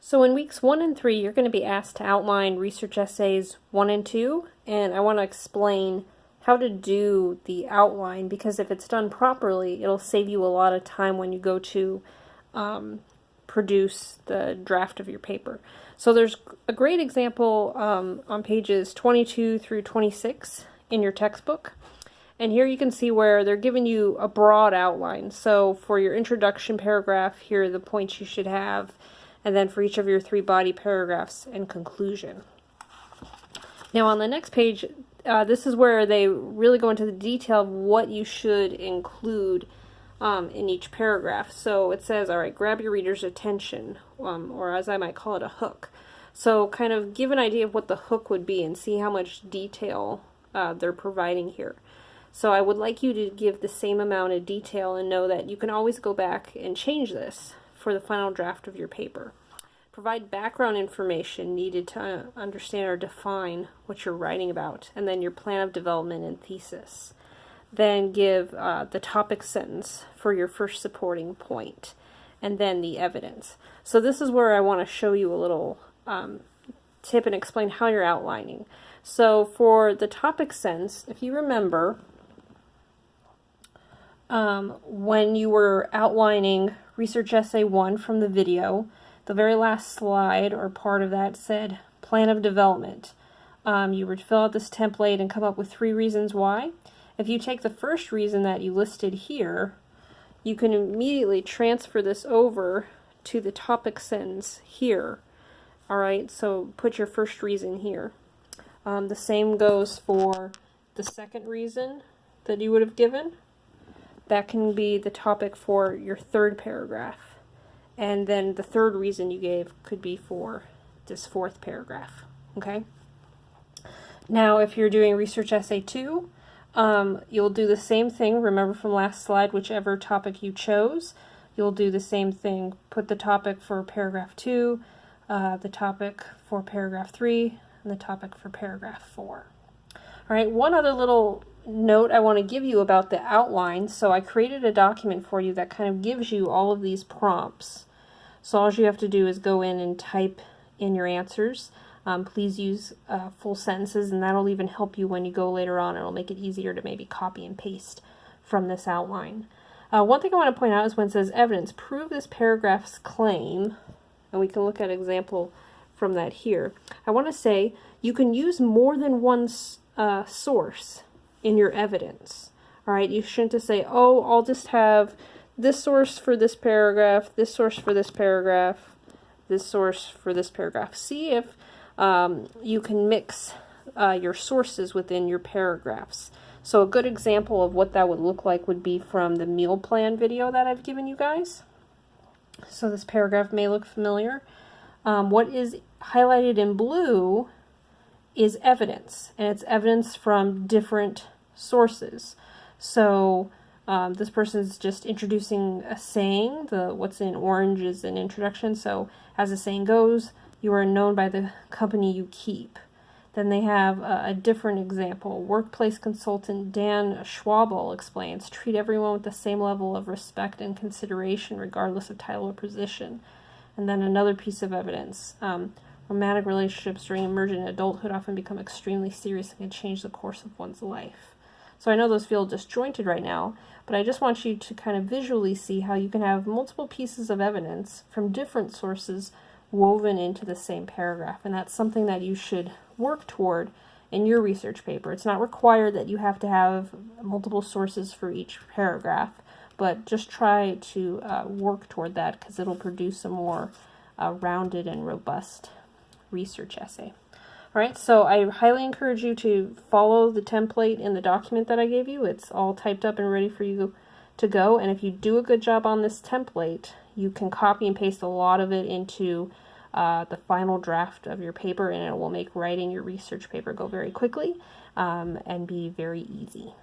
So in weeks 1 and 3, you're going to be asked to outline research essays 1 and 2, and I want to explain how to do the outline, because if it's done properly, it'll save you a lot of time when you go to produce the draft of your paper. So there's a great example on pages 22 through 26 in your textbook. And here you can see where they're giving you a broad outline. So for your introduction paragraph, here are the points you should have. And then for each of your 3 body paragraphs and conclusion. Now on the next page, this is where they really go into the detail of what you should include in each paragraph. So it says, all right, grab your reader's attention, or as I might call it, a hook. So kind of give an idea of what the hook would be and see how much detail they're providing here. So I would like you to give the same amount of detail and know that you can always go back and change this for the final draft of your paper. Provide background information needed to understand or define what you're writing about, and then your plan of development and thesis. Then give the topic sentence for your first supporting point, and then the evidence. So this is where I want to show you a little tip and explain how you're outlining. So for the topic sentence, if you remember, when you were outlining Research Essay 1 from the video, the very last slide or part of that said plan of development. You were to fill out this template and come up with 3 reasons why. If you take the first reason that you listed here, you can immediately transfer this over to the topic sentence here. Alright, so put your first reason here. The same goes for the second reason that you would have given. That can be the topic for your 3rd paragraph. And then the 3rd reason you gave could be for this 4th paragraph. Okay? Now, if you're doing Research Essay 2, you'll do the same thing. Remember from last slide, whichever topic you chose, you'll do the same thing. Put the topic for paragraph 2, the topic for paragraph 3, and the topic for paragraph 4. All right, one other little note I want to give you about the outline. So I created a document for you that kind of gives you all of these prompts. So all you have to do is go in and type in your answers. Please use full sentences, and that'll even help you when you go later on. It'll make it easier to maybe copy and paste from this outline. One thing I want to point out is when it says evidence, prove this paragraph's claim, and we can look at an example from that here. I want to say you can use more than one source in your evidence. All right, you shouldn't just say, oh, I'll just have this source for this paragraph, this source for this paragraph, this source for this paragraph. See if you can mix your sources within your paragraphs. So a good example of what that would look like would be from the meal plan video that I've given you guys. So this paragraph may look familiar. What is highlighted in blue is evidence, and it's evidence from different sources. So this person's just introducing a saying. What's in orange is an introduction. So as the saying goes, you are known by the company you keep. Then they have a different example. Workplace consultant Dan Schwabel explains, treat everyone with the same level of respect and consideration regardless of title or position. And then another piece of evidence. Romantic relationships during emergent adulthood often become extremely serious and can change the course of one's life. So I know those feel disjointed right now, but I just want you to kind of visually see how you can have multiple pieces of evidence from different sources woven into the same paragraph. And that's something that you should work toward in your research paper. It's not required that you have to have multiple sources for each paragraph, but just try to work toward that, because it'll produce a more rounded and robust research essay. All right, so I highly encourage you to follow the template in the document that I gave you. It's all typed up and ready for you to go. And if you do a good job on this template, you can copy and paste a lot of it into the final draft of your paper, and it will make writing your research paper go very quickly and be very easy.